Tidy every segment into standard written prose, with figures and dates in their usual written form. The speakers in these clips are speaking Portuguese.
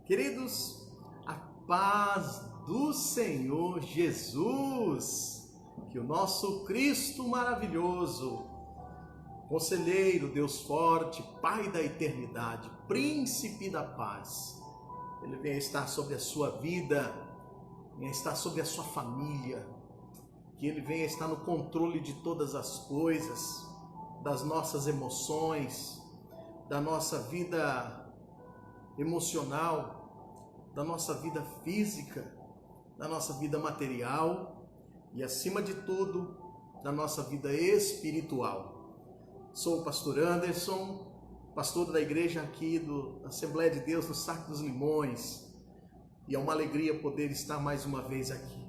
Queridos, a paz do Senhor Jesus, que o nosso Cristo maravilhoso, Conselheiro, Deus forte, Pai da eternidade, Príncipe da paz, Ele venha estar sobre a sua vida, venha estar sobre a sua família, que Ele venha estar no controle de todas as coisas, das nossas emoções, da nossa vida emocional, da nossa vida física, da nossa vida material e, acima de tudo, da nossa vida espiritual. Sou o pastor Anderson, pastor da igreja aqui da Assembleia de Deus no Saco dos Limões, e é uma alegria poder estar mais uma vez aqui.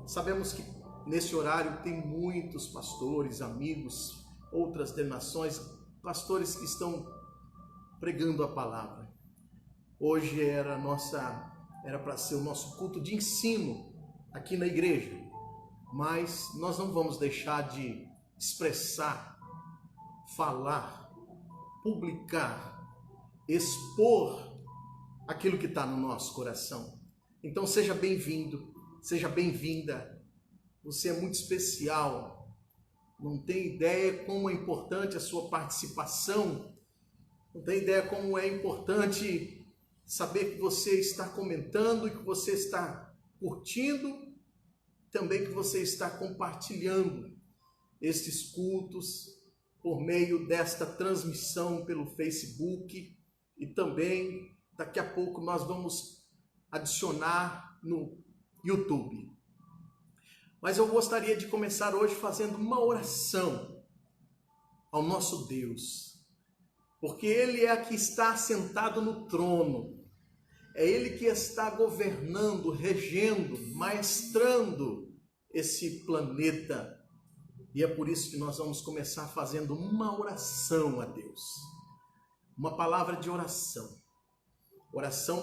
Sabemos que nesse horário tem muitos pastores, amigos, outras denominações, pastores que estão pregando a palavra. Hoje era para ser o nosso culto de ensino aqui na igreja, mas nós não vamos deixar de expressar, falar, publicar, expor aquilo que está no nosso coração. Então seja bem-vindo, seja bem-vinda. Você é muito especial. Não tem ideia como é importante a sua participação. Não tem ideia como é importante saber que você está comentando e que você está curtindo, também que você está compartilhando estes cultos por meio desta transmissão pelo Facebook, e também daqui a pouco nós vamos adicionar no YouTube. Mas eu gostaria de começar hoje fazendo uma oração ao nosso Deus, porque Ele é que está sentado no trono, é Ele que está governando, regendo, maestrando esse planeta, e é por isso que nós vamos começar fazendo uma oração a Deus, uma palavra de oração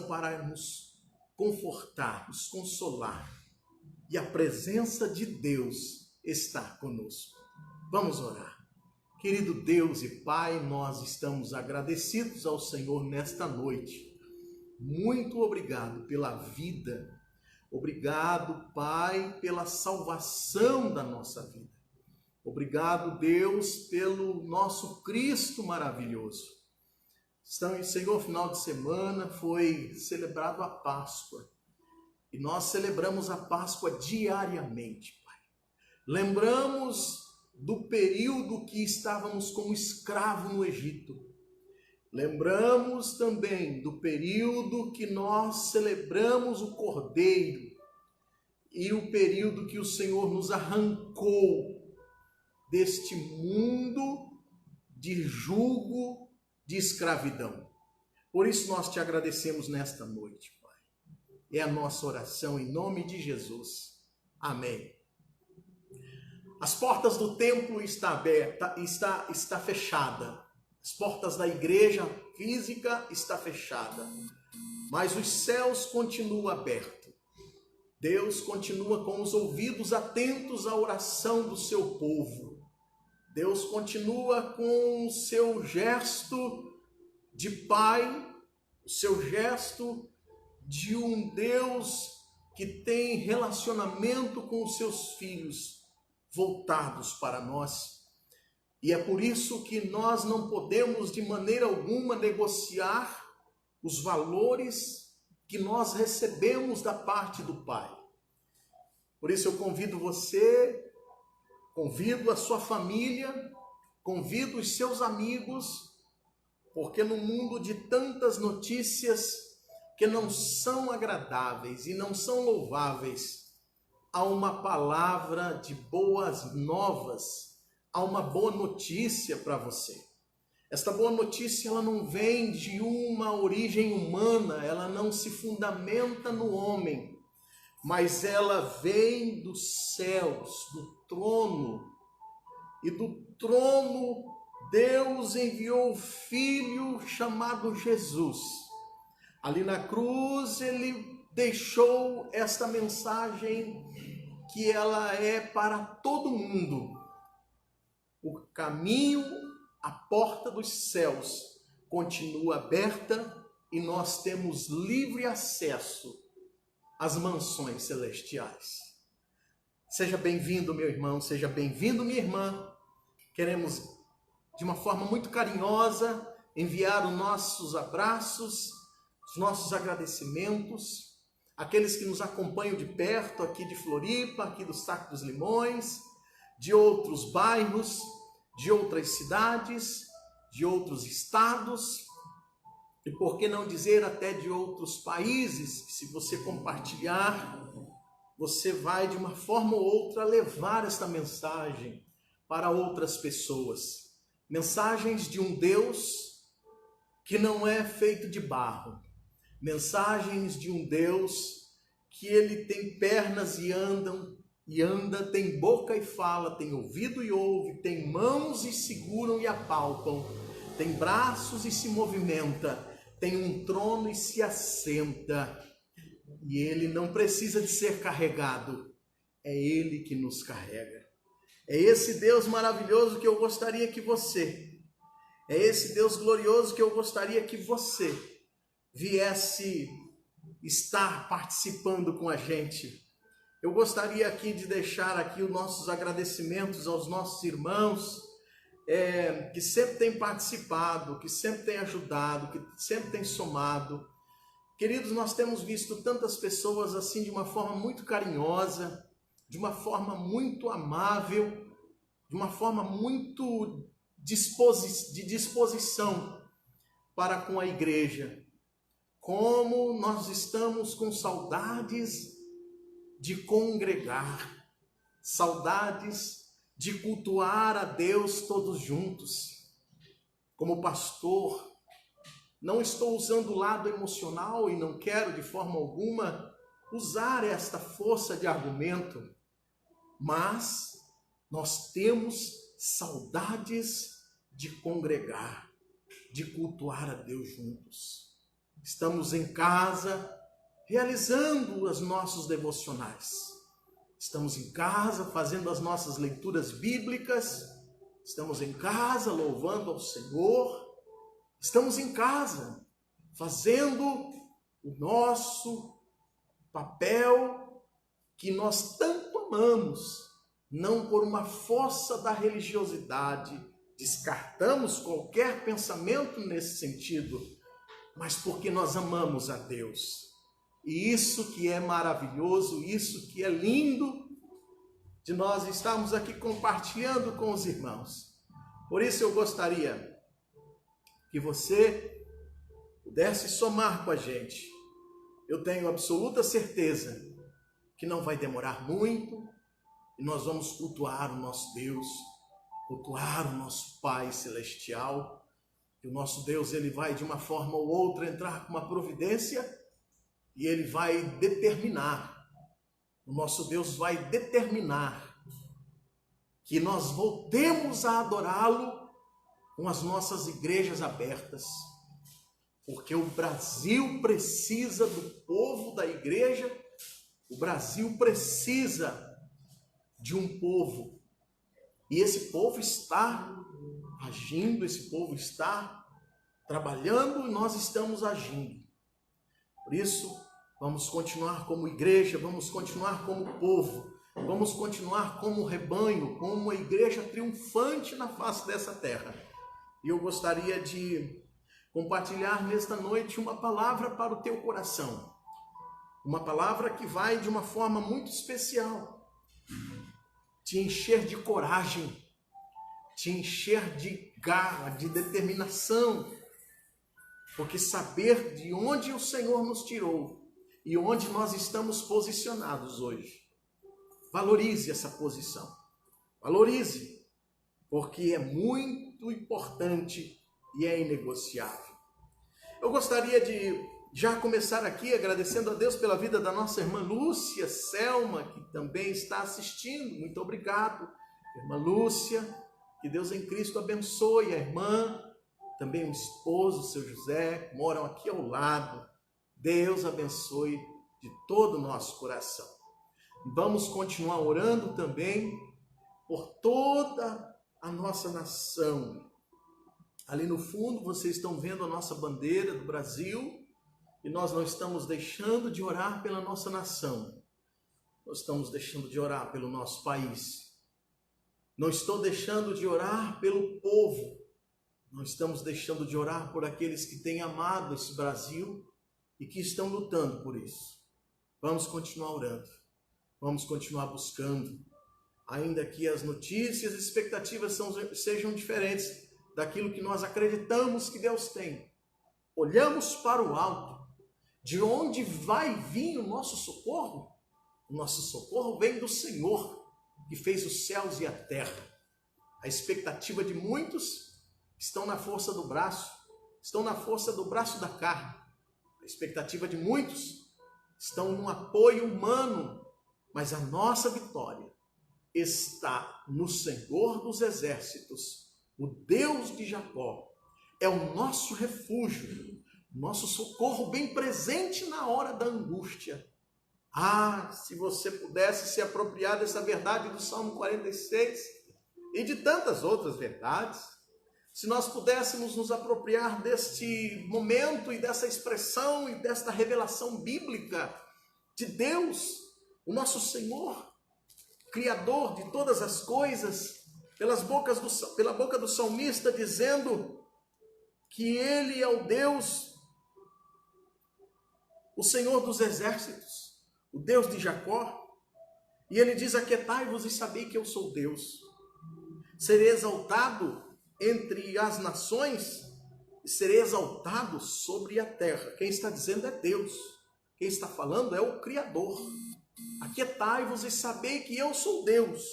para nos confortar, nos consolar, e a presença de Deus está conosco. Vamos orar. Querido Deus e Pai, nós estamos agradecidos ao Senhor nesta noite. Muito obrigado pela vida. Obrigado, Pai, pela salvação da nossa vida. Obrigado, Deus, pelo nosso Cristo maravilhoso. Senhor, final de semana foi celebrado a Páscoa. E nós celebramos a Páscoa diariamente, Pai. Lembramos do período que estávamos como escravo no Egito. Lembramos também do período que nós celebramos o Cordeiro e o período que o Senhor nos arrancou deste mundo de jugo, de escravidão. Por isso nós te agradecemos nesta noite, Pai. É a nossa oração em nome de Jesus. Amém. As portas do templo estão abertas, está fechada. As portas da igreja física estão fechadas. Mas os céus continuam abertos. Deus continua com os ouvidos atentos à oração do seu povo. Deus continua com o seu gesto de Pai, o seu gesto de um Deus que tem relacionamento com os seus filhos voltados para nós. E é por isso que nós não podemos de maneira alguma negociar os valores que nós recebemos da parte do Pai. Por isso eu convido você, convido a sua família, convido os seus amigos, porque no mundo de tantas notícias que não são agradáveis e não são louváveis, há uma palavra de boas novas, há uma boa notícia para você. Esta boa notícia, ela não vem de uma origem humana, ela não se fundamenta no homem, mas ela vem dos céus, do trono. E do trono Deus enviou o Filho chamado Jesus. Ali na cruz Ele deixou esta mensagem que ela é para todo mundo. O caminho, a porta dos céus continua aberta e nós temos livre acesso às mansões celestiais. Seja bem-vindo, meu irmão, seja bem-vindo, minha irmã. Queremos, de uma forma muito carinhosa, enviar os nossos abraços, os nossos agradecimentos, àqueles que nos acompanham de perto, aqui de Floripa, aqui do Saco dos Limões, de outros bairros, de outras cidades, de outros estados, e por que não dizer até de outros países, que se você compartilhar, você vai de uma forma ou outra levar esta mensagem para outras pessoas. Mensagens de um Deus que não é feito de barro. Mensagens de um Deus que ele tem pernas e anda, tem boca e fala, tem ouvido e ouve, tem mãos e seguram e apalpam, tem braços e se movimenta, tem um trono e se assenta. E ele não precisa de ser carregado, é ele que nos carrega. É esse Deus maravilhoso que eu gostaria que você, é esse Deus glorioso que eu gostaria que você viesse estar participando com a gente. Eu gostaria aqui de deixar aqui os nossos agradecimentos aos nossos irmãos que sempre têm participado, que sempre têm ajudado, que sempre têm somado. Queridos, nós temos visto tantas pessoas assim de uma forma muito carinhosa, de uma forma muito amável, de uma forma muito de disposição para com a igreja. Como nós estamos com saudades de congregar, saudades de cultuar a Deus todos juntos. Como pastor, não estou usando o lado emocional e não quero de forma alguma usar esta força de argumento, mas nós temos saudades de congregar, de cultuar a Deus juntos. Estamos em casa realizando os nossos devocionais. Estamos em casa fazendo as nossas leituras bíblicas. Estamos em casa louvando ao Senhor. Estamos em casa fazendo o nosso papel que nós tanto amamos, não por uma força da religiosidade, descartamos qualquer pensamento nesse sentido, mas porque nós amamos a Deus. E isso que é maravilhoso, isso que é lindo de nós estarmos aqui compartilhando com os irmãos. Por isso eu gostaria que você pudesse somar com a gente. Eu tenho absoluta certeza que não vai demorar muito e nós vamos cultuar o nosso Deus, cultuar o nosso Pai Celestial. E o nosso Deus, ele vai de uma forma ou outra entrar com uma providência e ele vai determinar, o nosso Deus vai determinar que nós voltemos a adorá-lo com as nossas igrejas abertas, porque o Brasil precisa do povo da igreja, o Brasil precisa de um povo, e esse povo está agindo, esse povo está trabalhando e nós estamos agindo. Por isso, vamos continuar como igreja, vamos continuar como povo, vamos continuar como rebanho, como uma igreja triunfante na face dessa terra. E eu gostaria de compartilhar nesta noite uma palavra para o teu coração. Uma palavra que vai de uma forma muito especial te encher de coragem, te encher de garra, de determinação, porque saber de onde o Senhor nos tirou e onde nós estamos posicionados hoje. Valorize essa posição, valorize, porque é muito importante e é inegociável. Eu gostaria de já começar aqui agradecendo a Deus pela vida da nossa irmã Lúcia Selma, que também está assistindo. Muito obrigado, irmã Lúcia. Que Deus em Cristo abençoe a irmã, também o esposo, o seu José, que moram aqui ao lado. Deus abençoe de todo o nosso coração. Vamos continuar orando também por toda a nossa nação. Ali no fundo vocês estão vendo a nossa bandeira do Brasil. que nós não estamos deixando de orar pela nossa nação. Nós estamos deixando de orar pelo nosso país. Não estou deixando de orar pelo povo. Não estamos deixando de orar por aqueles que têm amado esse Brasil e que estão lutando por isso. Vamos continuar orando. Vamos continuar buscando. Ainda que as notícias e expectativas sejam diferentes daquilo que nós acreditamos que Deus tem. Olhamos para o alto. De onde vai vir o nosso socorro? O nosso socorro vem do Senhor, que fez os céus e a terra. A expectativa de muitos estão na força do braço, estão na força do braço da carne. A expectativa de muitos estão no apoio humano, mas a nossa vitória está no Senhor dos exércitos, o Deus de Jacó. É o nosso refúgio, nosso socorro bem presente na hora da angústia. Ah, se você pudesse se apropriar dessa verdade do Salmo 46 e de tantas outras verdades, se nós pudéssemos nos apropriar deste momento e dessa expressão e desta revelação bíblica de Deus, o nosso Senhor, Criador de todas as coisas, pela boca do salmista, dizendo que Ele é o Deus, o Senhor dos exércitos, o Deus de Jacó. E Ele diz: aquietai-vos e sabei que eu sou Deus. Serei exaltado entre as nações e serei exaltado sobre a terra. Quem está dizendo é Deus. Quem está falando é o Criador. Aquietai-vos e sabei que eu sou Deus.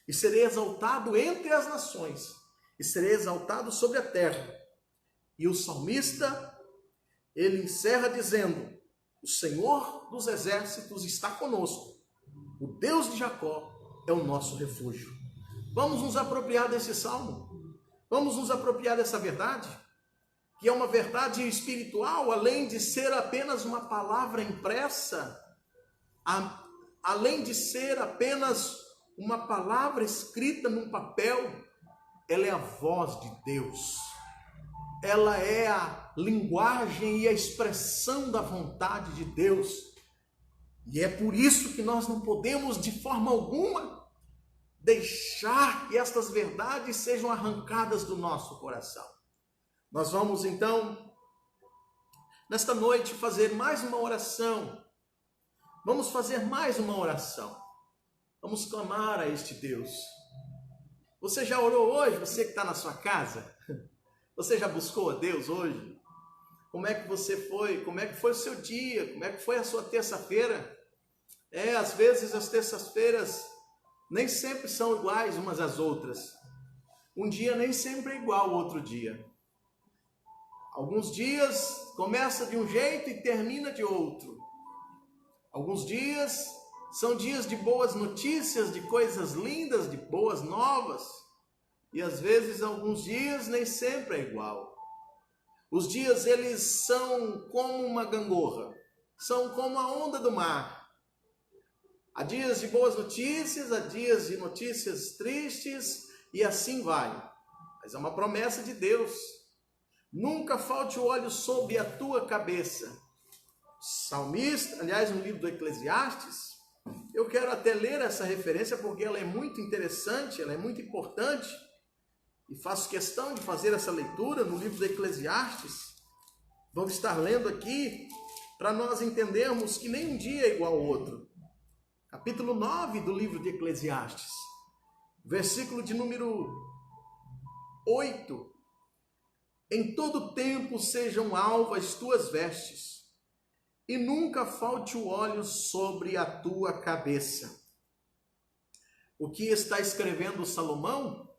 E serei exaltado entre as nações. E serei exaltado sobre a terra. E o salmista, ele encerra dizendo: o Senhor dos exércitos está conosco. O Deus de Jacó é o nosso refúgio. Vamos nos apropriar desse salmo. Vamos nos apropriar dessa verdade, que é uma verdade espiritual, além de ser apenas uma palavra impressa, além de ser apenas uma palavra escrita num papel, ela é a voz de Deus. Ela é a linguagem e a expressão da vontade de Deus. E é por isso que nós não podemos, de forma alguma, deixar que estas verdades sejam arrancadas do nosso coração. Nós vamos então, nesta noite, fazer mais uma oração. Vamos fazer mais uma oração. Vamos clamar a este Deus. Você já orou hoje? Você que está na sua casa? Você já buscou a Deus hoje? Como é que você foi? Como é que foi o seu dia? Como é que foi a sua terça-feira? Às vezes as terças-feiras nem sempre são iguais umas às outras. Um dia nem sempre é igual ao outro dia. Alguns dias começa de um jeito e termina de outro. Alguns dias são dias de boas notícias, de coisas lindas, de boas novas. E às vezes alguns dias nem sempre é igual. Os dias eles são como uma gangorra, são como a onda do mar. Há dias de boas notícias, há dias de notícias tristes e assim vai. Mas é uma promessa de Deus. Nunca falte o óleo sobre a tua cabeça. Salmista, aliás, no livro do Eclesiastes, eu quero até ler essa referência porque ela é muito interessante, ela é muito importante. E faço questão de fazer essa leitura no livro do Eclesiastes. Vamos estar lendo aqui para nós entendermos que nenhum dia é igual ao outro. Capítulo 9 do livro de Eclesiastes, versículo de número 8. Em todo tempo sejam alvas tuas vestes, e nunca falte o óleo sobre a tua cabeça. O que está escrevendo Salomão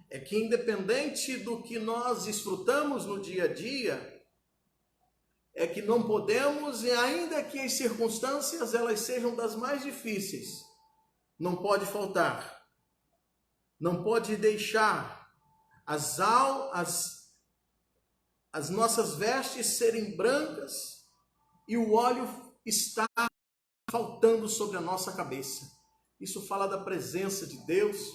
é que, independente do que nós desfrutamos no dia a dia, é que não podemos, e ainda que as circunstâncias elas sejam das mais difíceis, não pode faltar, não pode deixar as nossas vestes serem brancas e o óleo está faltando sobre a nossa cabeça. Isso fala da presença de Deus,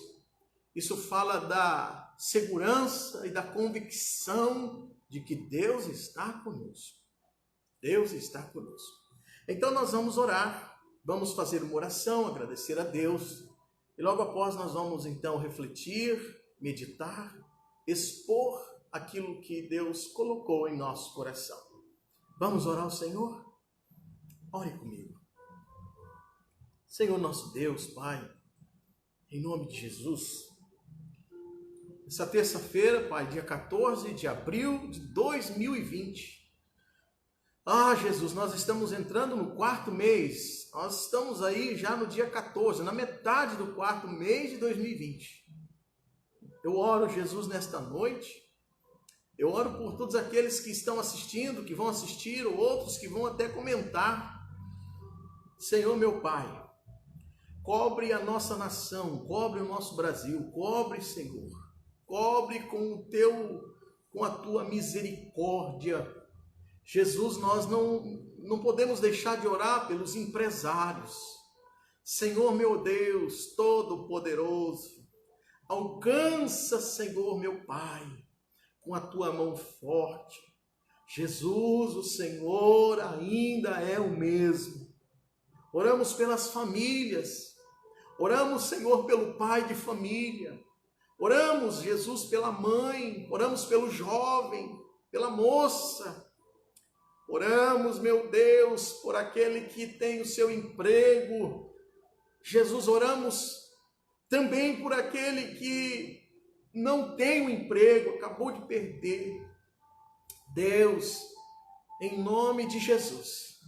isso fala da segurança e da convicção de que Deus está conosco. Deus está conosco. Então nós vamos orar, vamos fazer uma oração, agradecer a Deus, e logo após nós vamos então refletir, meditar, expor aquilo que Deus colocou em nosso coração. Vamos orar ao Senhor? Ore comigo. Senhor nosso Deus, Pai, em nome de Jesus, essa terça-feira, Pai, dia 14 de abril de 2020, Jesus, nós estamos entrando no 4º mês, nós estamos aí já no dia 14, na metade do 4º mês de 2020. Eu oro, Jesus, nesta noite, eu oro por todos aqueles que estão assistindo, que vão assistir, ou outros que vão até comentar. Senhor, meu Pai, cobre a nossa nação, cobre o nosso Brasil, cobre, Senhor, cobre com a tua misericórdia. Jesus, nós não podemos deixar de orar pelos empresários. Senhor, meu Deus, Todo-Poderoso, alcança, Senhor, meu Pai, com a tua mão forte. Jesus, o Senhor ainda é o mesmo. Oramos pelas famílias, oramos, Senhor, pelo pai de família, oramos, Jesus, pela mãe, oramos pelo jovem, pela moça, oramos, meu Deus, por aquele que tem o seu emprego. Jesus, oramos também por aquele que não tem um emprego, acabou de perder. Deus, em nome de Jesus,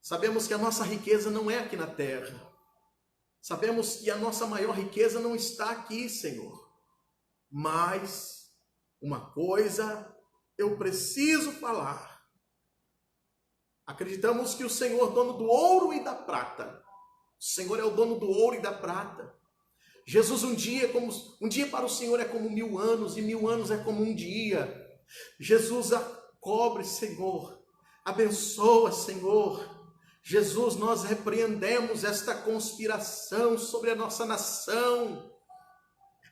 sabemos que a nossa riqueza não é aqui na terra. Sabemos que a nossa maior riqueza não está aqui, Senhor. Mas uma coisa eu preciso falar. Acreditamos que o Senhor é o dono do ouro e da prata. O Senhor é o dono do ouro e da prata. Jesus, um dia para o Senhor é como 1000 anos, e 1000 anos é como um dia. Jesus, cobre, Senhor. Abençoa, Senhor. Jesus, nós repreendemos esta conspiração sobre a nossa nação.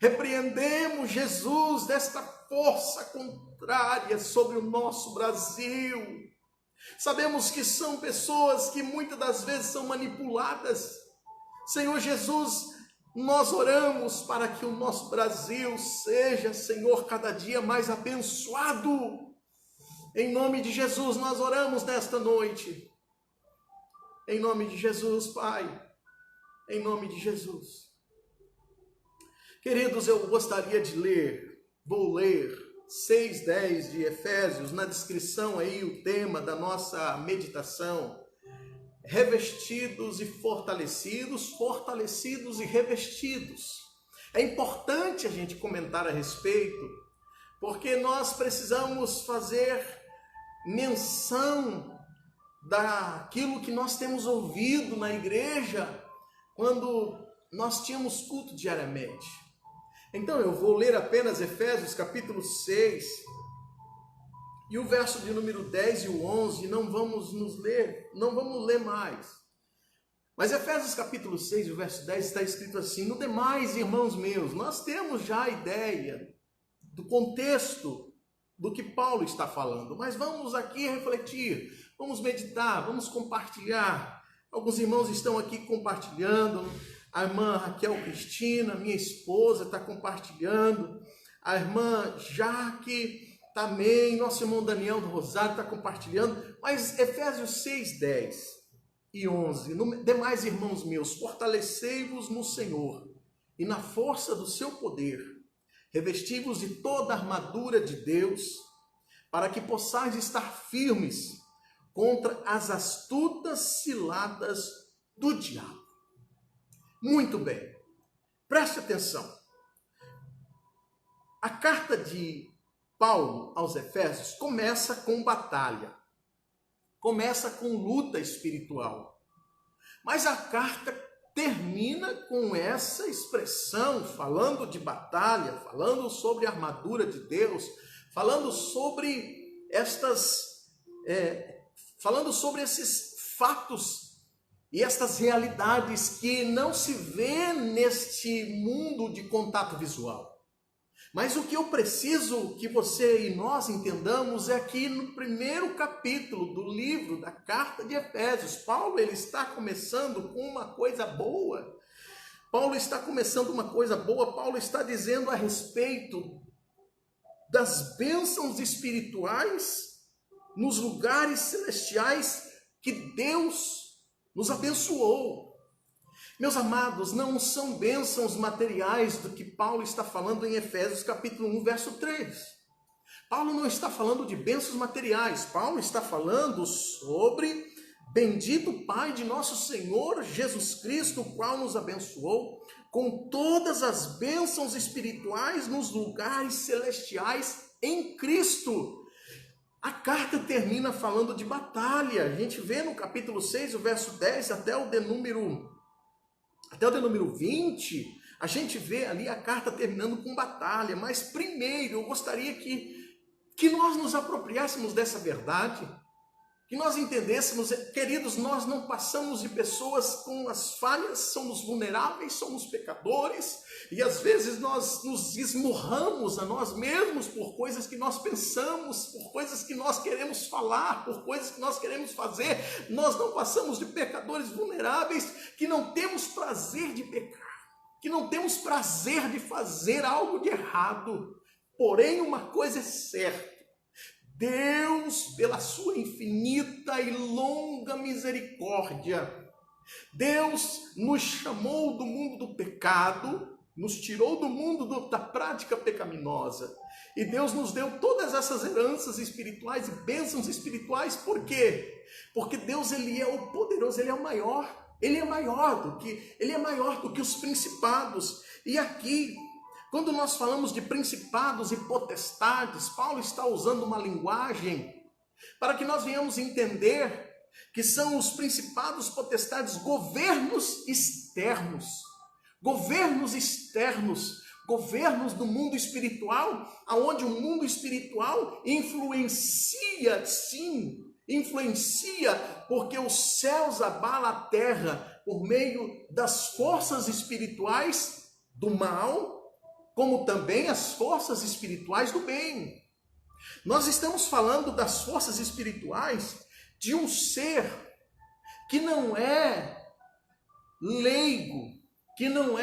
Repreendemos, Jesus, desta força contrária sobre o nosso Brasil. Sabemos que são pessoas que muitas das vezes são manipuladas. Senhor Jesus, nós oramos para que o nosso Brasil seja, Senhor, cada dia mais abençoado. Em nome de Jesus, nós oramos nesta noite. Em nome de Jesus, Pai. Em nome de Jesus. Queridos, eu gostaria de vou ler 6:10 de Efésios, na descrição aí o tema da nossa meditação. Revestidos e fortalecidos, fortalecidos e revestidos. É importante a gente comentar a respeito, porque nós precisamos fazer menção daquilo que nós temos ouvido na igreja quando nós tínhamos culto diariamente. Então eu vou ler apenas Efésios capítulo 6 e o verso de número 10 e o 11, não vamos ler mais. Mas Efésios capítulo 6 e o verso 10 está escrito assim: no demais, irmãos meus, nós temos já a ideia do contexto do que Paulo está falando, mas vamos aqui refletir, vamos meditar, vamos compartilhar. Alguns irmãos estão aqui compartilhando. A irmã Raquel Cristina, minha esposa, está compartilhando. A irmã Jaque também, nosso irmão Daniel do Rosário está compartilhando. Mas Efésios 6, 10 e 11. Demais, irmãos meus, fortalecei-vos no Senhor e na força do seu poder. Revesti-vos de toda a armadura de Deus, para que possais estar firmes contra as astutas ciladas do diabo. Muito bem, preste atenção. A carta de Paulo aos Efésios começa com batalha, começa com luta espiritual. Mas a carta termina com essa expressão, falando de batalha, falando sobre a armadura de Deus, falando sobre falando sobre esses fatos e estas realidades que não se vê neste mundo de contato visual. Mas o que eu preciso que você e nós entendamos é que no primeiro capítulo do livro da carta de Efésios, Paulo ele está começando com uma coisa boa. Paulo está começando uma coisa boa, Paulo está dizendo a respeito das bênçãos espirituais nos lugares celestiais que Deus nos abençoou. Meus amados, não são bênçãos materiais do que Paulo está falando em Efésios capítulo 1, verso 3. Paulo não está falando de bênçãos materiais, Paulo está falando sobre bendito Pai de nosso Senhor Jesus Cristo, o qual nos abençoou com todas as bênçãos espirituais nos lugares celestiais em Cristo. A carta termina falando de batalha. A gente vê no capítulo 6, o verso 10 até o de número 20, a gente vê ali a carta terminando com batalha. Mas primeiro eu gostaria que nós nos apropriássemos dessa verdade, que nós entendêssemos, queridos, nós não passamos de pessoas com as falhas, somos vulneráveis, somos pecadores, e às vezes nós nos esmurramos a nós mesmos por coisas que nós pensamos, por coisas que nós queremos falar, por coisas que nós queremos fazer. Nós não passamos de pecadores vulneráveis, que não temos prazer de pecar, que não temos prazer de fazer algo de errado. Porém, uma coisa é certa: Deus, pela sua infinita e longa misericórdia, Deus nos chamou do mundo do pecado, nos tirou do mundo da prática pecaminosa, e Deus nos deu todas essas heranças espirituais e bênçãos espirituais. Por quê? Porque Deus, ele é o poderoso, ele é o maior, ele é maior do que os principados. E aqui, quando nós falamos de principados e potestades, Paulo está usando uma linguagem para que nós venhamos entender que são os principados, potestades, governos externos, governos do mundo espiritual, aonde o mundo espiritual influencia, sim, influencia, porque os céus abalam a terra por meio das forças espirituais do mal, como também as forças espirituais do bem. Nós estamos falando das forças espirituais de um ser que não é leigo, que não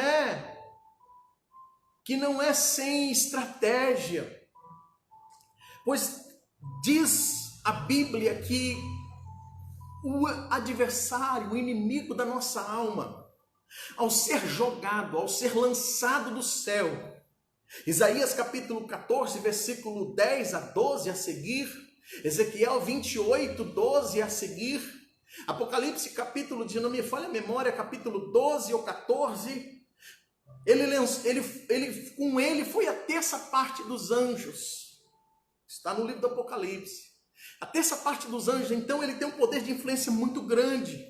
é sem estratégia. Pois diz a Bíblia que o adversário, o inimigo da nossa alma, ao ser jogado, ao ser lançado do céu, Isaías capítulo 14, versículo 10 a 12 a seguir, Ezequiel 28, 12 a seguir, Apocalipse capítulo, de não me falha a memória, capítulo 12 ou 14, com ele foi a terça parte dos anjos. Está no livro do Apocalipse. A terça parte dos anjos, então, ele tem um poder de influência muito grande.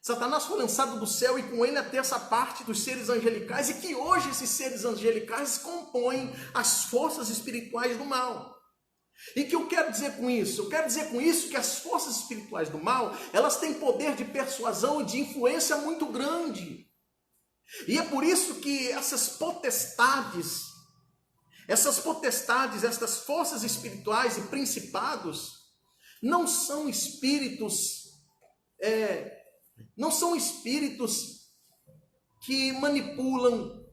Satanás foi lançado do céu e com ele a terça parte dos seres angelicais, e que hoje esses seres angelicais compõem as forças espirituais do mal. E o que eu quero dizer com isso? Eu quero dizer com isso que as forças espirituais do mal, elas têm poder de persuasão e de influência muito grande. E é por isso que essas potestades, estas forças espirituais e principados, não são espíritos que manipulam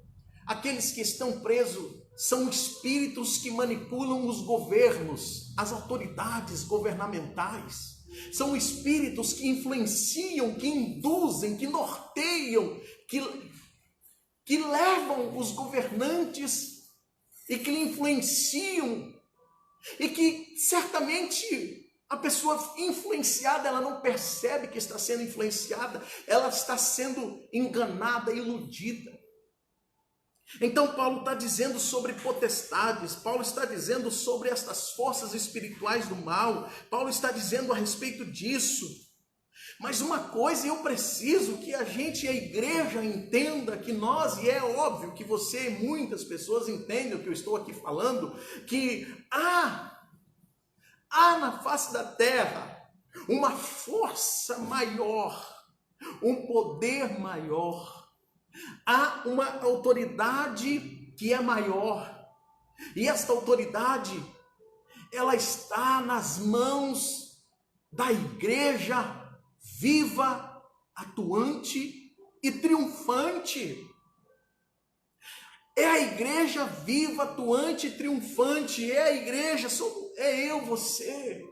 aqueles que estão presos. São espíritos que manipulam os governos, as autoridades governamentais. São espíritos que influenciam, que induzem, que norteiam, que levam os governantes e que influenciam, e que certamente a pessoa influenciada, ela não percebe que está sendo influenciada, ela está sendo enganada, iludida. Então Paulo está dizendo sobre potestades, Paulo está dizendo sobre estas forças espirituais do mal, Paulo está dizendo a respeito disso. Mas uma coisa eu preciso que a gente, a igreja, entenda, que nós, e é óbvio que você e muitas pessoas entendem o que eu estou aqui falando, que há na face da terra uma força maior, um poder maior, há uma autoridade que é maior, E esta autoridade, ela está nas mãos da igreja viva, atuante e triunfante. É a igreja viva, atuante e triunfante. É a igreja, é eu, você.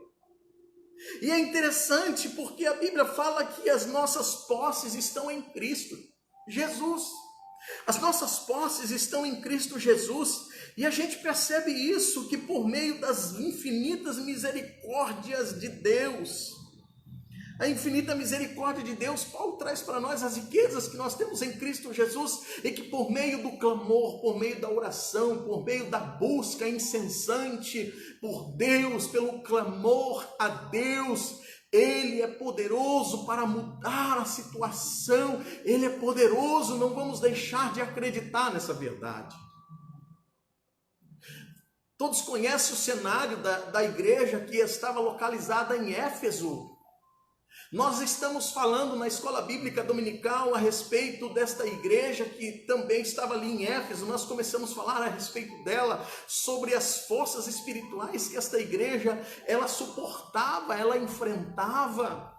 E é interessante porque a Bíblia fala que as nossas posses estão em Cristo Jesus. As nossas posses estão em Cristo Jesus. E a gente percebe isso, que por meio das infinitas misericórdias de Deus, a infinita misericórdia de Deus, Paulo traz para nós as riquezas que nós temos em Cristo Jesus, e que por meio do clamor, por meio da oração, por meio da busca incessante por Deus, pelo clamor a Deus, Ele é poderoso para mudar a situação, Ele é poderoso, não vamos deixar de acreditar nessa verdade. Todos conhecem o cenário da igreja que estava localizada em Éfeso. Nós estamos falando na escola bíblica dominical a respeito desta igreja que também estava ali em Éfeso. Nós começamos a falar a respeito dela, sobre as forças espirituais que esta igreja, ela suportava, ela enfrentava.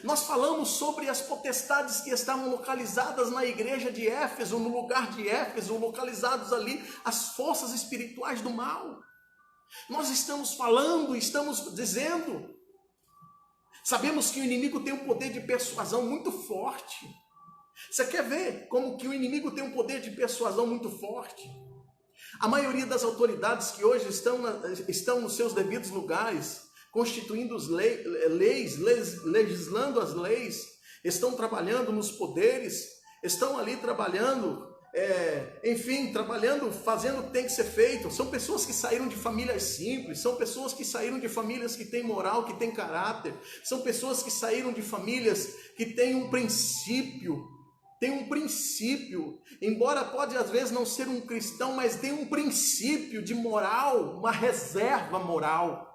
Nós falamos sobre as potestades que estavam localizadas na igreja de Éfeso, no lugar de Éfeso, localizados ali as forças espirituais do mal. Nós estamos falando, estamos dizendo, sabemos que o inimigo tem um poder de persuasão muito forte. Você quer ver como que o inimigo tem um poder de persuasão muito forte? A maioria das autoridades que hoje estão nos seus devidos lugares, constituindo as leis, legislando as leis, estão trabalhando nos poderes, estão ali trabalhando, trabalhando, fazendo o que tem que ser feito. São pessoas que saíram de famílias simples, são pessoas que saíram de famílias que têm moral, que têm caráter, são pessoas que saíram de famílias que têm um princípio, embora pode às vezes não ser um cristão, mas tem um princípio de moral, uma reserva moral.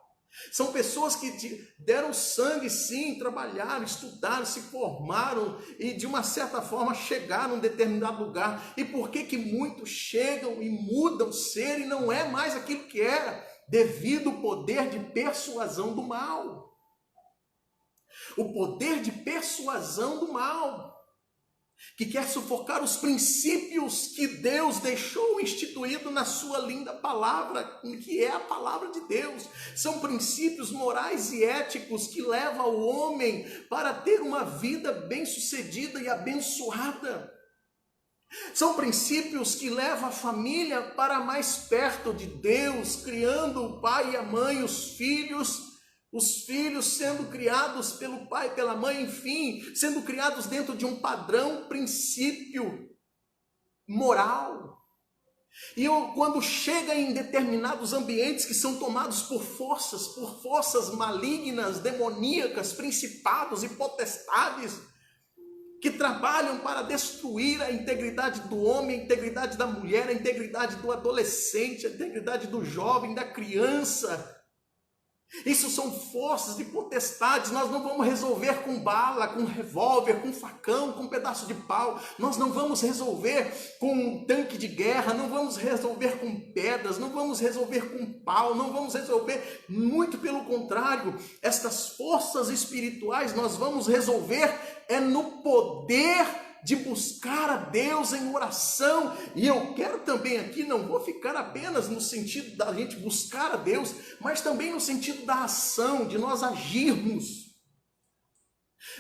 São pessoas que deram sangue, sim, trabalharam, estudaram, se formaram e de uma certa forma chegaram a um determinado lugar. E por que muitos chegam e mudam ser e não é mais aquilo que era? Devido ao poder de persuasão do mal. O poder de persuasão do mal, que quer sufocar os princípios que Deus deixou instituído na sua linda palavra, que é a palavra de Deus. São princípios morais e éticos que levam o homem para ter uma vida bem-sucedida e abençoada. São princípios que levam a família para mais perto de Deus, criando o pai e a mãe, os filhos sendo criados pelo pai e pela mãe, enfim, sendo criados dentro de um padrão, princípio moral. E quando chega em determinados ambientes que são tomados por forças malignas, demoníacas, principados e potestades, que trabalham para destruir a integridade do homem, a integridade da mulher, a integridade do adolescente, a integridade do jovem, da criança. Isso são forças de potestades. Nós não vamos resolver com bala, com revólver, com facão, com um pedaço de pau. Nós não vamos resolver com um tanque de guerra, não vamos resolver com pedras, não vamos resolver com pau, não vamos resolver, muito pelo contrário. Estas forças espirituais nós vamos resolver no poder de buscar a Deus em oração. E eu quero também aqui, não vou ficar apenas no sentido da gente buscar a Deus, mas também no sentido da ação, de nós agirmos,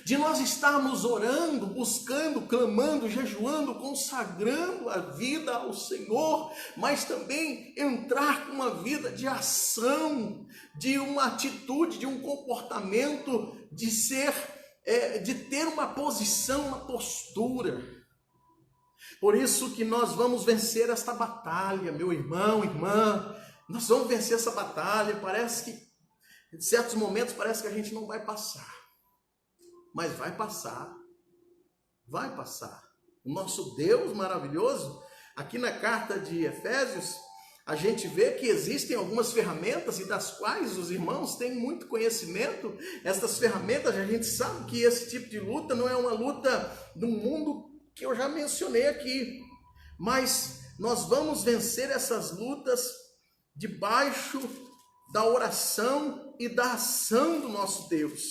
de nós estarmos orando, buscando, clamando, jejuando, consagrando a vida ao Senhor, mas também entrar com uma vida de ação, de uma atitude, de um comportamento, de ter uma posição, uma postura. Por isso que nós vamos vencer esta batalha, meu irmão, irmã. Nós vamos vencer essa batalha. Parece que, em certos momentos, parece que a gente não vai passar. Mas vai passar. Vai passar. O nosso Deus maravilhoso, aqui na carta de Efésios, a gente vê que existem algumas ferramentas e das quais os irmãos têm muito conhecimento. Essas ferramentas, a gente sabe que esse tipo de luta não é uma luta do mundo que eu já mencionei aqui, mas nós vamos vencer essas lutas debaixo da oração e da ação do nosso Deus.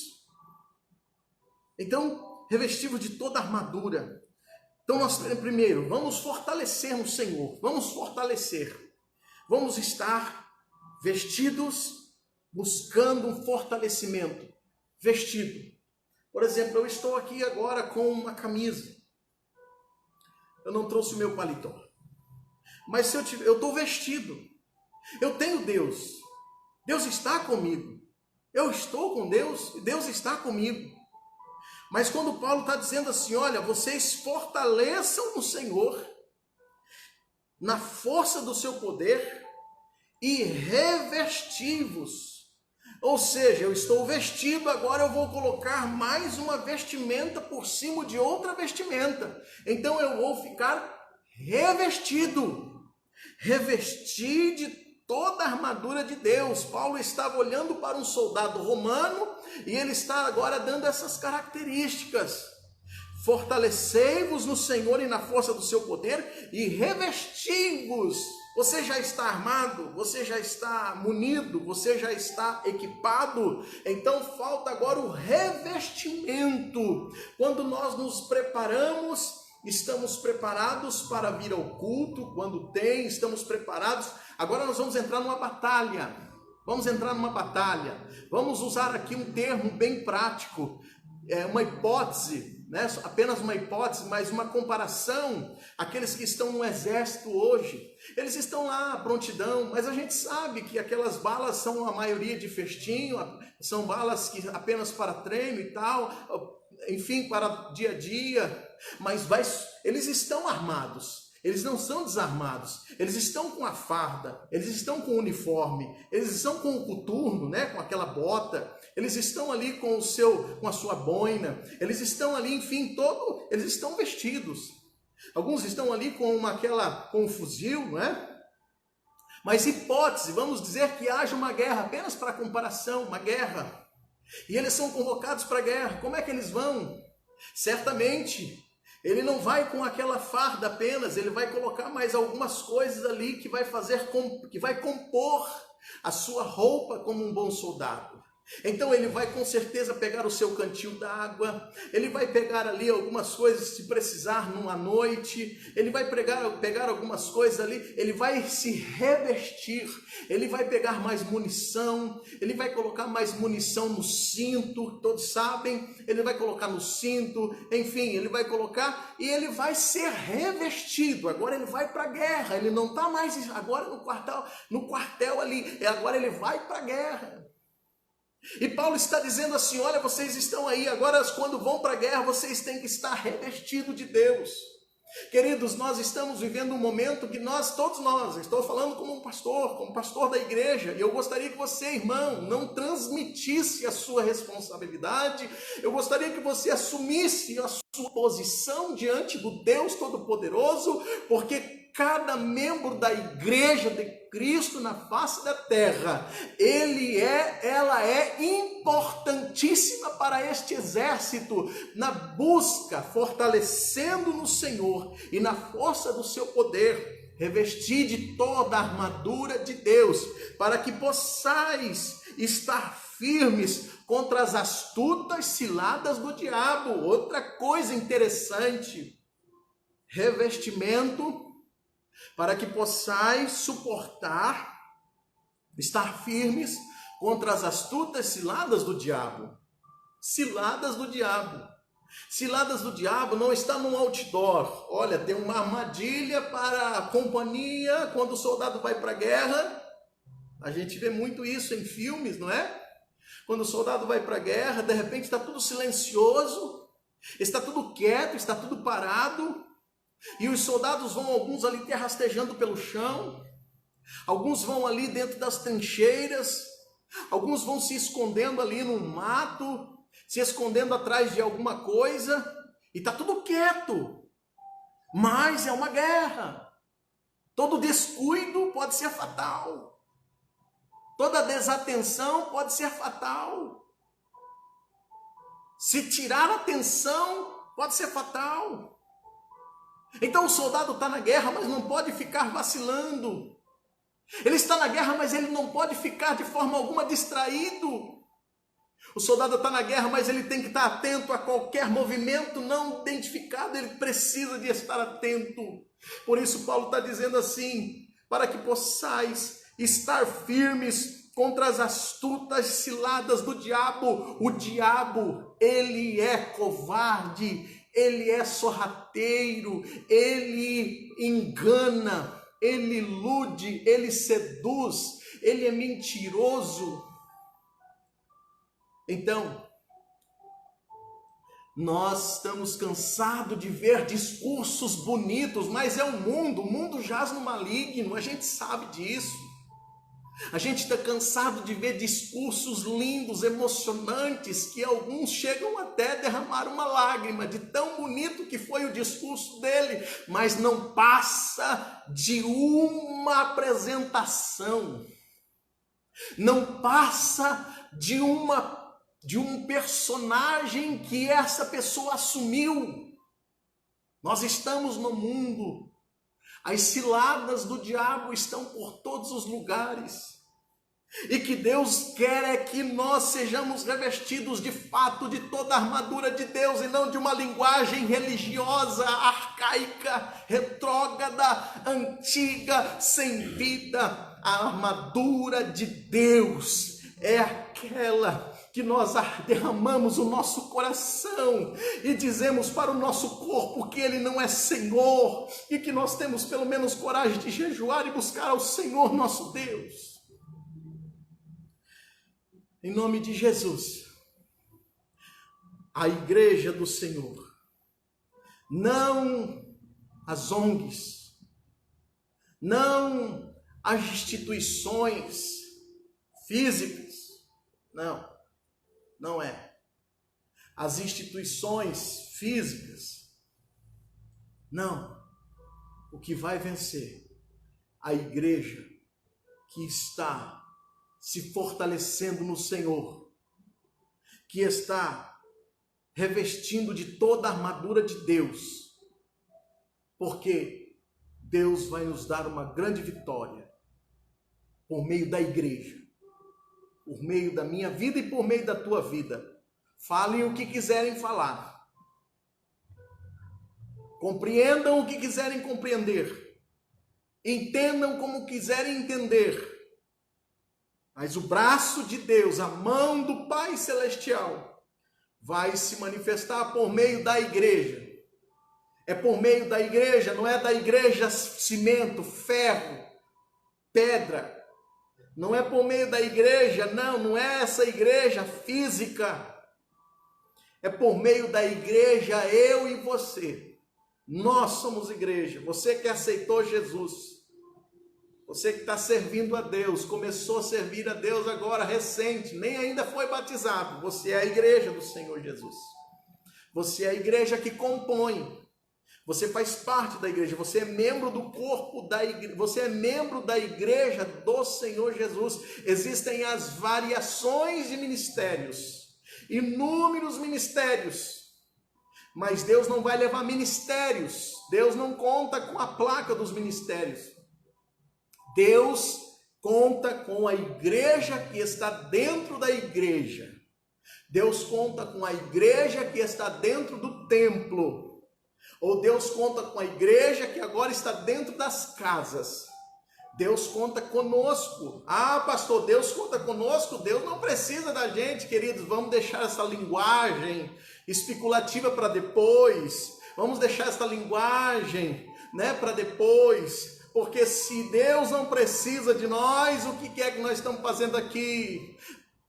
Então, revestivos de toda a armadura. Então, nós primeiro, vamos fortalecer no Senhor, vamos fortalecer. Vamos estar vestidos, buscando um fortalecimento. Vestido. Por exemplo, eu estou aqui agora com uma camisa. Eu não trouxe o meu paletó. Mas se eu estou vestido. Eu tenho Deus. Deus está comigo. Eu estou com Deus e Deus está comigo. Mas quando Paulo está dizendo assim, olha, vocês fortaleçam no Senhor, na força do seu poder, e revestivos. Ou seja, eu estou vestido, agora eu vou colocar mais uma vestimenta por cima de outra vestimenta. Então eu vou ficar revestido. Revestir de toda a armadura de Deus. Paulo estava olhando para um soldado romano e ele está agora dando essas características. Fortalecei-vos no Senhor e na força do seu poder e revesti-vos. Você já está armado, você já está munido, você já está equipado. Então falta agora o revestimento. Quando nós nos preparamos, estamos preparados para vir ao culto, quando tem, estamos preparados. Agora nós vamos entrar numa batalha. Vamos entrar numa batalha. Vamos usar aqui um termo bem prático, uma hipótese. Apenas uma hipótese, mas uma comparação. Aqueles que estão no exército hoje, eles estão lá, prontidão, mas a gente sabe que aquelas balas são a maioria de festinho, são balas que apenas para treino e tal, enfim, para dia a dia, mas eles estão armados. Eles não são desarmados, eles estão com a farda, eles estão com o uniforme, eles estão com o coturno, com aquela bota, eles estão ali com a sua boina, eles estão ali, enfim, eles estão vestidos. Alguns estão ali com um fuzil, Mas hipótese, vamos dizer que haja uma guerra, apenas para comparação, uma guerra. E eles são convocados para a guerra, como é que eles vão? Certamente, ele não vai com aquela farda apenas, ele vai colocar mais algumas coisas ali que vai compor a sua roupa como um bom soldado. Então ele vai com certeza pegar o seu cantil d'água, ele vai pegar ali algumas coisas se precisar numa noite, ele vai pegar algumas coisas ali, ele vai se revestir, ele vai pegar mais munição, ele vai colocar mais munição no cinto, todos sabem, ele vai colocar no cinto, enfim, ele vai colocar e ele vai ser revestido. Agora ele vai para a guerra, ele não está mais agora no quartel ali, agora ele vai para a guerra. E Paulo está dizendo assim, olha, vocês estão aí, agora quando vão para a guerra, vocês têm que estar revestidos de Deus. Queridos, nós estamos vivendo um momento que todos nós, estou falando como pastor da igreja, e eu gostaria que você, irmão, não transmitisse a sua responsabilidade, eu gostaria que você assumisse a sua posição diante do Deus Todo-Poderoso, porque cada membro da igreja de Cristo na face da terra, ela é importantíssima para este exército, na busca, fortalecendo no Senhor e na força do seu poder, revestir de toda a armadura de Deus, para que possais estar firmes contra as astutas ciladas do diabo. Outra coisa interessante, revestimento, para que possais suportar, estar firmes contra as astutas ciladas do diabo. Ciladas do diabo. Ciladas do diabo não está num outdoor. Olha, tem uma armadilha para a companhia quando o soldado vai para a guerra. A gente vê muito isso em filmes, não é? Quando o soldado vai para a guerra, de repente está tudo silencioso, está tudo quieto, está tudo parado. E os soldados vão, alguns ali rastejando pelo chão, alguns vão ali dentro das trincheiras, alguns vão se escondendo ali no mato, se escondendo atrás de alguma coisa, e está tudo quieto, mas é uma guerra. Todo descuido pode ser fatal, toda desatenção pode ser fatal, se tirar a atenção pode ser fatal. Então o soldado está na guerra, mas não pode ficar vacilando. Ele está na guerra, mas ele não pode ficar de forma alguma distraído. O soldado está na guerra, mas ele tem que estar atento a qualquer movimento não identificado. Ele precisa de estar atento. Por isso Paulo está dizendo assim, para que possais estar firmes contra as astutas ciladas do diabo. O diabo, ele é covarde, ele é sorrateiro, ele engana, ele ilude, ele seduz, ele é mentiroso. Então, nós estamos cansados de ver discursos bonitos, mas é o mundo jaz no maligno, a gente sabe disso. A gente está cansado de ver discursos lindos, emocionantes, que alguns chegam até a derramar uma lágrima, de tão bonito que foi o discurso dele, mas não passa de uma apresentação, não passa de um personagem que essa pessoa assumiu. Nós estamos no mundo, as ciladas do diabo estão por todos os lugares, e que Deus quer é que nós sejamos revestidos de fato de toda a armadura de Deus, e não de uma linguagem religiosa, arcaica, retrógrada, antiga, sem vida. A armadura de Deus é aquela que nós derramamos o nosso coração e dizemos para o nosso corpo que ele não é Senhor, e que nós temos pelo menos coragem de jejuar e buscar ao Senhor nosso Deus. Em nome de Jesus, a igreja do Senhor, não as ONGs, não as instituições físicas, não é. As instituições físicas, não. O que vai vencer? A igreja que está se fortalecendo no Senhor, que está revestindo de toda a armadura de Deus, porque Deus vai nos dar uma grande vitória por meio da igreja, por meio da minha vida e por meio da tua vida. Falem o que quiserem falar, compreendam o que quiserem compreender, entendam como quiserem entender, mas o braço de Deus, a mão do Pai Celestial, vai se manifestar por meio da igreja. É por meio da igreja, não é da igreja cimento, ferro, pedra. Não é por meio da igreja, não é essa igreja física. É por meio da igreja, eu e você. Nós somos igreja. Você que aceitou Jesus, você que está servindo a Deus, começou a servir a Deus agora, recente, nem ainda foi batizado. Você é a igreja do Senhor Jesus. Você é a igreja que compõe. Você faz parte da igreja. Você é membro do corpo da igreja. Você é membro da igreja do Senhor Jesus. Existem as variações de ministérios, inúmeros ministérios. Mas Deus não vai levar ministérios. Deus não conta com a placa dos ministérios. Deus conta com a igreja que está dentro da igreja. Deus conta com a igreja que está dentro do templo. Ou Deus conta com a igreja que agora está dentro das casas. Deus conta conosco. Ah, pastor, Deus conta conosco? Deus não precisa da gente, queridos. Vamos deixar essa linguagem especulativa para depois. Vamos deixar essa linguagem, para depois. Porque se Deus não precisa de nós, o que é que nós estamos fazendo aqui?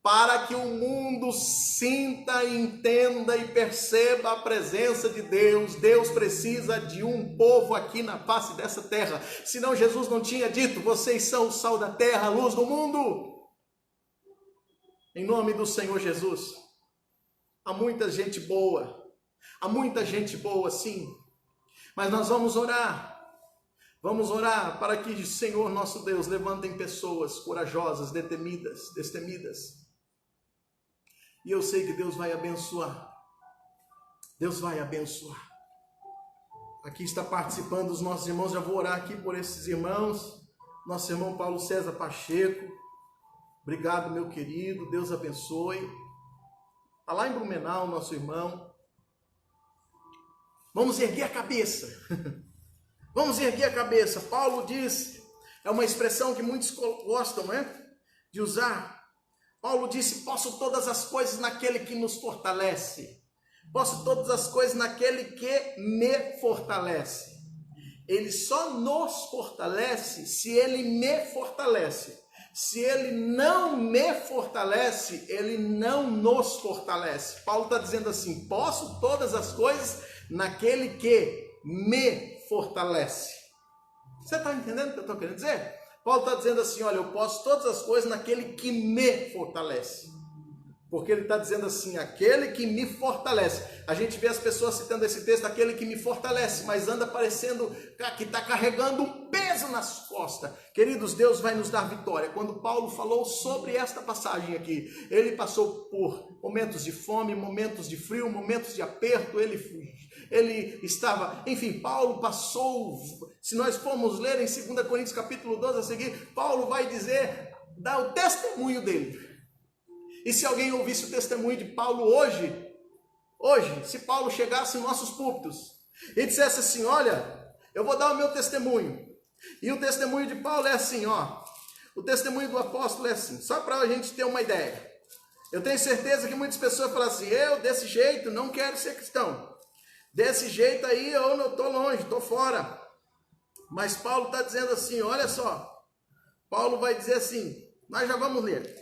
Para que o mundo sinta, entenda e perceba a presença de Deus. Deus precisa de um povo aqui na face dessa terra. Senão Jesus não tinha dito, vocês são o sal da terra, a luz do mundo. Em nome do Senhor Jesus. Há muita gente boa sim. Mas nós vamos orar. Vamos orar para que o Senhor nosso Deus levantem pessoas corajosas, destemidas. E eu sei que Deus vai abençoar. Deus vai abençoar. aqui está participando os nossos irmãos. Já vou orar aqui por esses irmãos. Nosso irmão Paulo César Pacheco. Obrigado, meu querido. Deus abençoe. Está lá em Blumenau, nosso irmão. Vamos erguer a cabeça. Vamos erguer a cabeça. Paulo diz, é uma expressão que muitos gostam, né, de usar. Paulo disse: posso todas as coisas naquele que nos fortalece. Posso todas as coisas naquele que me fortalece. Ele só nos fortalece se ele me fortalece. Se ele não me fortalece, ele não nos fortalece. Paulo está dizendo assim: posso todas as coisas naquele que me fortalece. Você está entendendo o que eu estou querendo dizer? Paulo está dizendo assim: olha, eu posso todas as coisas naquele que me fortalece. Porque ele está dizendo assim: aquele que me fortalece. A gente vê as pessoas citando esse texto, aquele que me fortalece, mas anda parecendo que está carregando um peso nas costas. Queridos, Deus vai nos dar vitória. Quando Paulo falou sobre esta passagem aqui, ele passou por momentos de fome, momentos de frio, momentos de aperto, ele estava, enfim, Paulo passou. Se nós formos ler em 2 Coríntios capítulo 12 a seguir, Paulo vai dizer, dar o testemunho dele. E se alguém ouvisse o testemunho de Paulo hoje, se Paulo chegasse em nossos púlpitos e dissesse assim: olha, eu vou dar o meu testemunho. E o testemunho de Paulo é assim, ó. O testemunho do apóstolo é assim, só para a gente ter uma ideia. Eu tenho certeza que muitas pessoas falam assim: eu desse jeito não quero ser cristão. Desse jeito aí eu não estou longe, estou fora. Mas Paulo está dizendo assim, olha só. Paulo vai dizer assim, nós já vamos ler.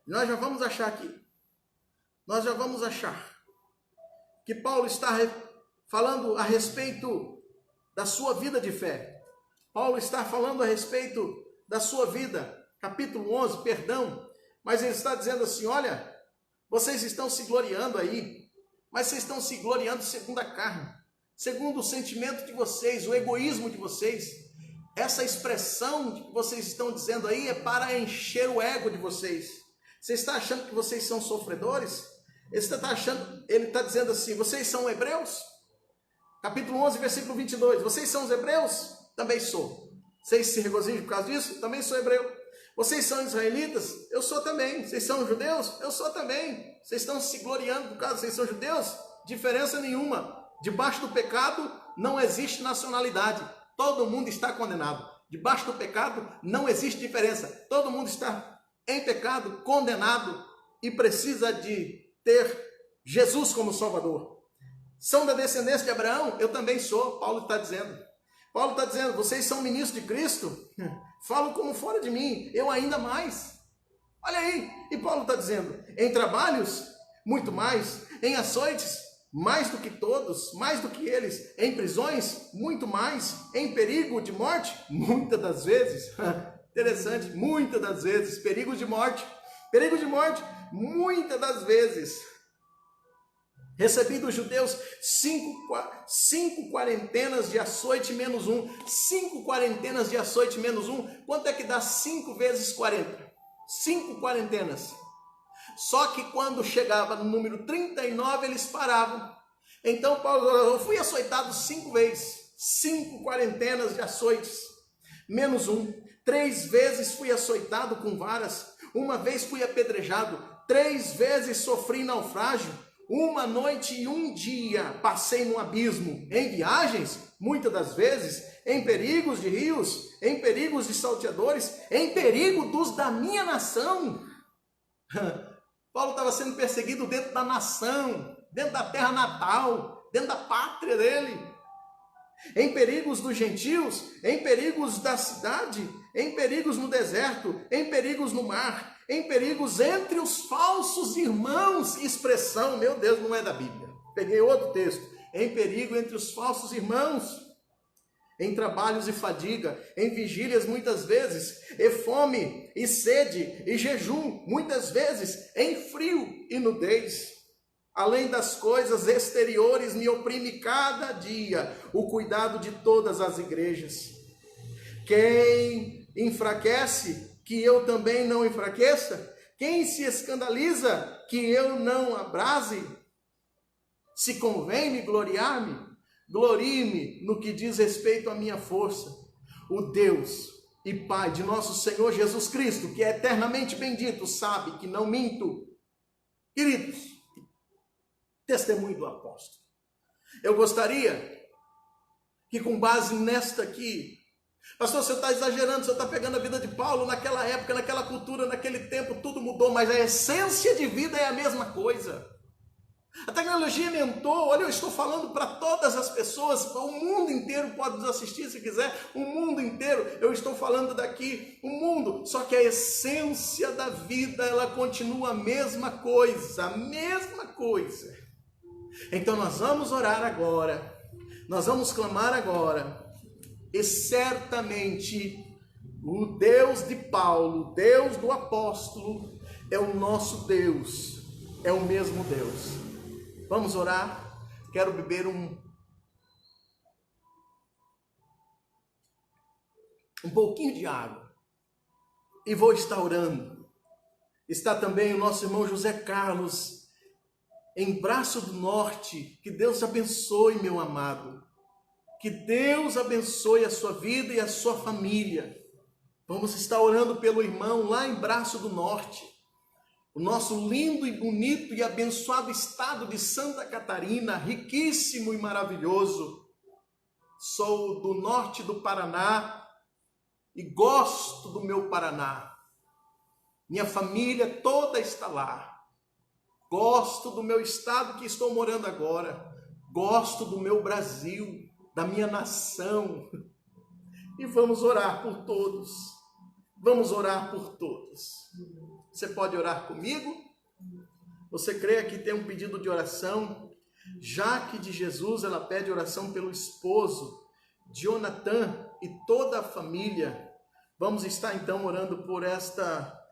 Nós já vamos achar aqui. Nós já vamos achar que Paulo está falando a respeito da sua vida de fé. Paulo está falando a respeito da sua vida. Capítulo 11, perdão. Mas ele está dizendo assim: olha, vocês estão se gloriando aí, mas vocês estão se gloriando segundo a carne, segundo o sentimento de vocês, o egoísmo de vocês. Essa expressão que vocês estão dizendo aí é para encher o ego de vocês. Você está achando que vocês são sofredores? Ele está dizendo assim: vocês são hebreus? Capítulo 11, versículo 22. Vocês são os hebreus? Também sou. Vocês se regozijam por causa disso? Também sou hebreu. Vocês são israelitas? Eu sou também. Vocês são judeus? Eu sou também. Vocês estão se gloriando por causa que vocês são judeus? Diferença nenhuma. Debaixo do pecado não existe nacionalidade. Todo mundo está condenado. Debaixo do pecado não existe diferença. Todo mundo está em pecado, condenado, e precisa de ter Jesus como Salvador. São da descendência de Abraão? Eu também sou, Paulo está dizendo. Paulo está dizendo: vocês são ministros de Cristo? Falam como fora de mim, eu ainda mais. Olha aí, e Paulo está dizendo: em trabalhos, muito mais, em açoites, mais do que todos, mais do que eles, em prisões, muito mais, em perigo de morte, muitas das vezes. Interessante, muitas das vezes, perigo de morte, muitas das vezes. Recebi dos judeus 5 quarentenas de açoite menos 1. 5 quarentenas de açoite menos 1. Quanto é que dá 5 vezes 40? 5 quarentenas. Só que quando chegava no número 39, eles paravam. Então Paulo, eu fui açoitado 5 vezes. 5 quarentenas de açoites menos 1. 3 vezes fui açoitado com varas, 1 vez fui apedrejado, 3 vezes sofri naufrágio, 1 noite e 1 dia passei no abismo, em viagens, muitas das vezes, em perigos de rios, em perigos de salteadores, em perigo dos da minha nação. Paulo estava sendo perseguido dentro da nação, dentro da terra natal, dentro da pátria dele. Em perigos dos gentios, em perigos da cidade, em perigos no deserto, em perigos no mar, em perigos entre os falsos irmãos. Expressão, meu Deus, não é da Bíblia. Peguei outro texto. Em perigo entre os falsos irmãos, em trabalhos e fadiga, em vigílias muitas vezes, e fome, e sede, e jejum, muitas vezes, em frio e nudez. Além das coisas exteriores, me oprime cada dia o cuidado de todas as igrejas. Quem enfraquece, que eu também não enfraqueça? Quem se escandaliza, que eu não abrase? Se convém me gloriar-me, Glorie-me no que diz respeito à minha força. O Deus e Pai de nosso Senhor Jesus Cristo, que é eternamente bendito, sabe que não minto. Queridos, testemunho do apóstolo. Eu gostaria que, com base nesta aqui, pastor, você está exagerando, você está pegando a vida de Paulo naquela época, naquela cultura, naquele tempo, tudo mudou, mas a essência de vida é a mesma coisa. A tecnologia aumentou, olha, eu estou falando para todas as pessoas, o mundo inteiro pode nos assistir se quiser, o mundo inteiro, eu estou falando daqui, o mundo, só que a essência da vida, ela continua a mesma coisa, Então nós vamos orar agora, nós vamos clamar agora, e certamente o Deus de Paulo, o Deus do apóstolo, é o nosso Deus, é o mesmo Deus. Vamos orar? Quero beber um pouquinho de água e vou estar orando. Está também o nosso irmão José Carlos em Braço do Norte. Que Deus abençoe, meu amado. Que Deus abençoe a sua vida e a sua família. Vamos estar orando pelo irmão lá em Braço do Norte. O nosso lindo e bonito e abençoado estado de Santa Catarina, riquíssimo e maravilhoso. Sou do norte do Paraná e gosto do meu Paraná. Minha família toda está lá. Gosto do meu estado que estou morando agora. Gosto do meu Brasil, da minha nação. E vamos orar por todos. Vamos orar por todos. Você pode orar comigo? Você crê que tem um pedido de oração? Jaque de Jesus, ela pede oração pelo esposo, Jonathan e toda a família. Vamos estar então orando por esta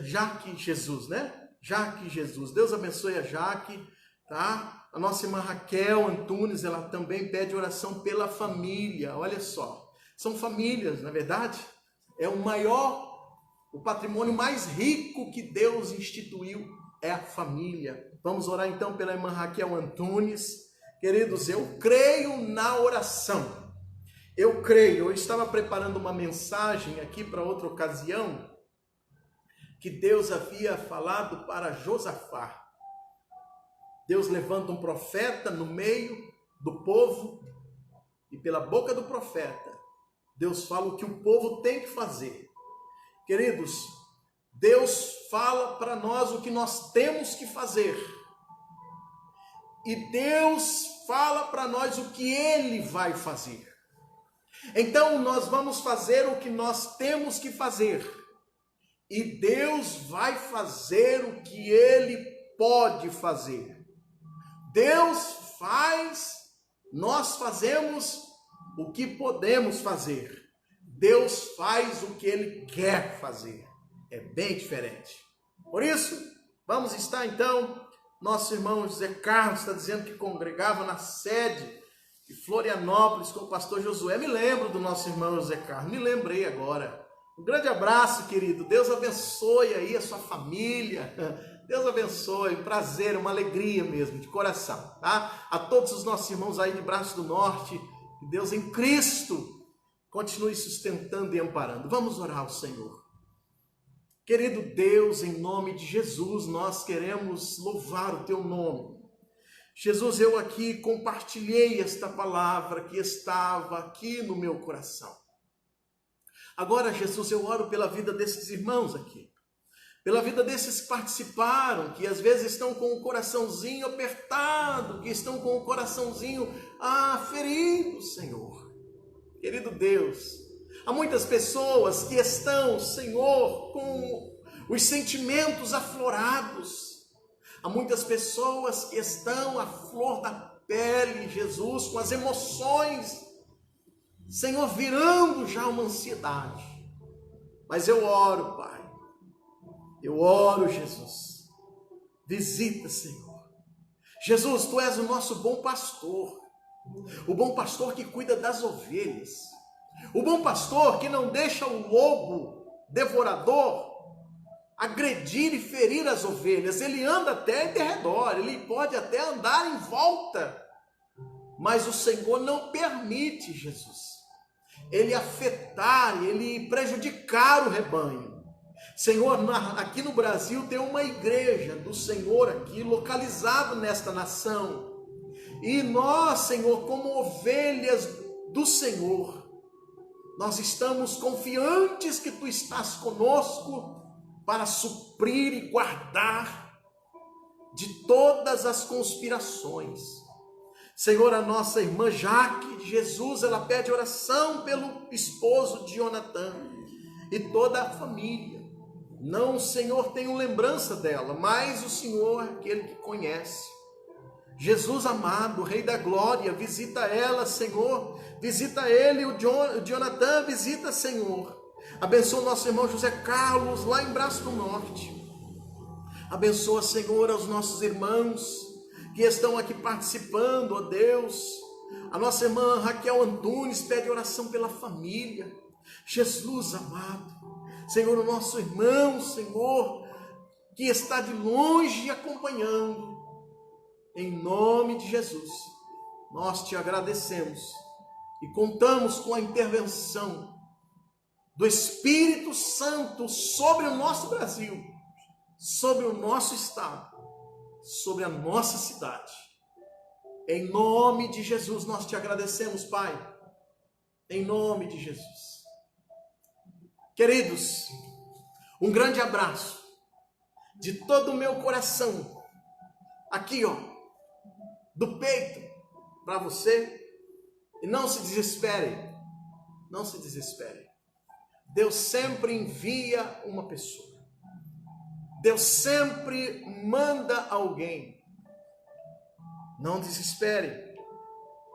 Jaque Jesus, né? Jaque Jesus. Deus abençoe a Jaque, tá? A nossa irmã Raquel Antunes, ela também pede oração pela família. Olha só, são famílias, na verdade, é o patrimônio mais rico que Deus instituiu é a família. Vamos orar então pela irmã Raquel Antunes. Queridos, eu creio na oração. Eu creio, eu estava preparando uma mensagem aqui para outra ocasião, que Deus havia falado para Josafá. Deus levanta um profeta no meio do povo e pela boca do profeta, Deus fala o que o povo tem que fazer. Queridos, Deus fala para nós o que nós temos que fazer. E Deus fala para nós o que Ele vai fazer. Então nós vamos fazer o que nós temos que fazer. E Deus vai fazer o que Ele pode fazer. Deus faz, nós fazemos o que podemos fazer. Deus faz o que Ele quer fazer. É bem diferente. Por isso, vamos estar então, nosso irmão José Carlos está dizendo que congregava na sede de Florianópolis com o pastor Josué. Me lembro do nosso irmão José Carlos, me lembrei agora. Um grande abraço, querido. Deus abençoe aí a sua família. Deus abençoe, um prazer, uma alegria mesmo, de coração, tá? A todos os nossos irmãos aí de Braço do Norte, que Deus em Cristo continue sustentando e amparando. Vamos orar ao Senhor. Querido Deus, em nome de Jesus, nós queremos louvar o Teu nome. Jesus, eu aqui compartilhei esta palavra que estava aqui no meu coração. Agora, Jesus, eu oro pela vida desses irmãos aqui, pela vida desses que participaram, que às vezes estão com o coraçãozinho apertado, que estão com o coraçãozinho ferido, Senhor. Querido Deus, há muitas pessoas que estão, Senhor, com os sentimentos aflorados. Há muitas pessoas que estão à flor da pele, Jesus, com as emoções, Senhor, virando já uma ansiedade. Mas eu oro, Pai. Eu oro, Jesus. Visita, Senhor. Jesus, Tu és o nosso bom pastor. O bom pastor que cuida das ovelhas. O bom pastor que não deixa o lobo devorador agredir e ferir as ovelhas. Ele anda até em derredor, ele pode até andar em volta mas o Senhor não permite, Jesus, ele afetar, ele prejudicar o rebanho. Senhor, aqui no Brasil tem uma igreja do Senhor aqui, localizado nesta nação. E nós, Senhor, como ovelhas do Senhor, nós estamos confiantes que Tu estás conosco para suprir e guardar de todas as conspirações. Senhor, a nossa irmã Jaque de Jesus, ela pede oração pelo esposo de Jonathan e toda a família. Não, Senhor, tenho lembrança dela, mas o Senhor é aquele que conhece. Jesus amado, Rei da Glória, visita ela, Senhor. Visita ele, o Jonathan, visita, Senhor. Abençoa o nosso irmão José Carlos, lá em Braço do Norte. Abençoa, Senhor, aos nossos irmãos que estão aqui participando, ó Deus. A nossa irmã Raquel Antunes pede oração pela família. Jesus amado, Senhor, o nosso irmão, Senhor, que está de longe acompanhando, em nome de Jesus, nós te agradecemos e contamos com a intervenção do Espírito Santo sobre o nosso Brasil, sobre o nosso estado, sobre a nossa cidade. Em nome de Jesus nós te agradecemos, Pai, em nome de Jesus. Queridos, um grande abraço de todo o meu coração, aqui ó, do peito, para você. E não se desespere, não se desespere. Deus sempre envia uma pessoa. Deus sempre manda alguém. Não desespere.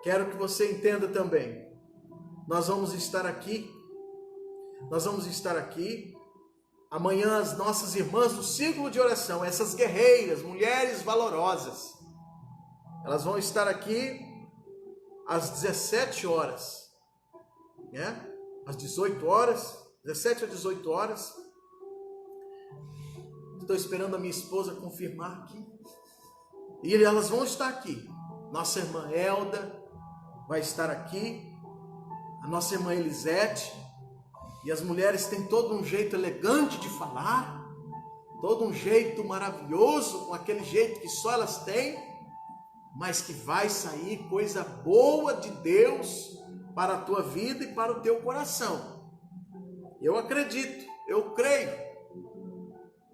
Quero que você entenda também. Nós vamos estar aqui. Amanhã as nossas irmãs do círculo de oração, essas guerreiras, mulheres valorosas, elas vão estar aqui às 17 horas, né? Às 18 horas, 17 a 18 horas. Estou esperando a minha esposa confirmar aqui. E elas vão estar aqui. Nossa irmã Elda vai estar aqui. A nossa irmã Elisete. E as mulheres têm todo um jeito elegante de falar. Todo um jeito maravilhoso, com aquele jeito que só elas têm. Mas que vai sair coisa boa de Deus para a tua vida e para o teu coração. Eu acredito, eu creio.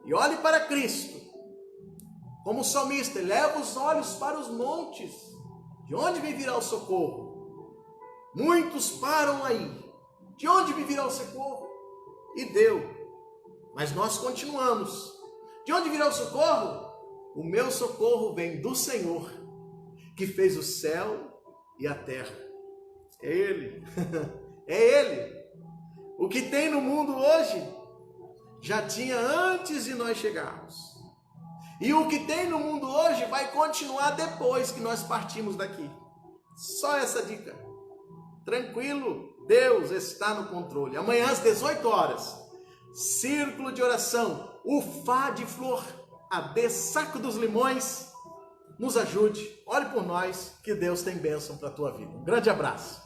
E olhe para Cristo, como o salmista, eleva os olhos para os montes, de onde me virá o socorro? Muitos param aí, de onde me virá o socorro? E deu, mas nós continuamos. De onde virá o socorro? O meu socorro vem do Senhor, que fez o céu e a terra. É Ele, é Ele. O que tem no mundo hoje, já tinha antes de nós chegarmos. E o que tem no mundo hoje vai continuar depois que nós partimos daqui. Só essa dica. Tranquilo, Deus está no controle. Amanhã às 18 horas, círculo de oração, o Fá de Flor, AD Saco dos Limões, nos ajude, ore por nós, que Deus tem bênção para a tua vida. Um grande abraço.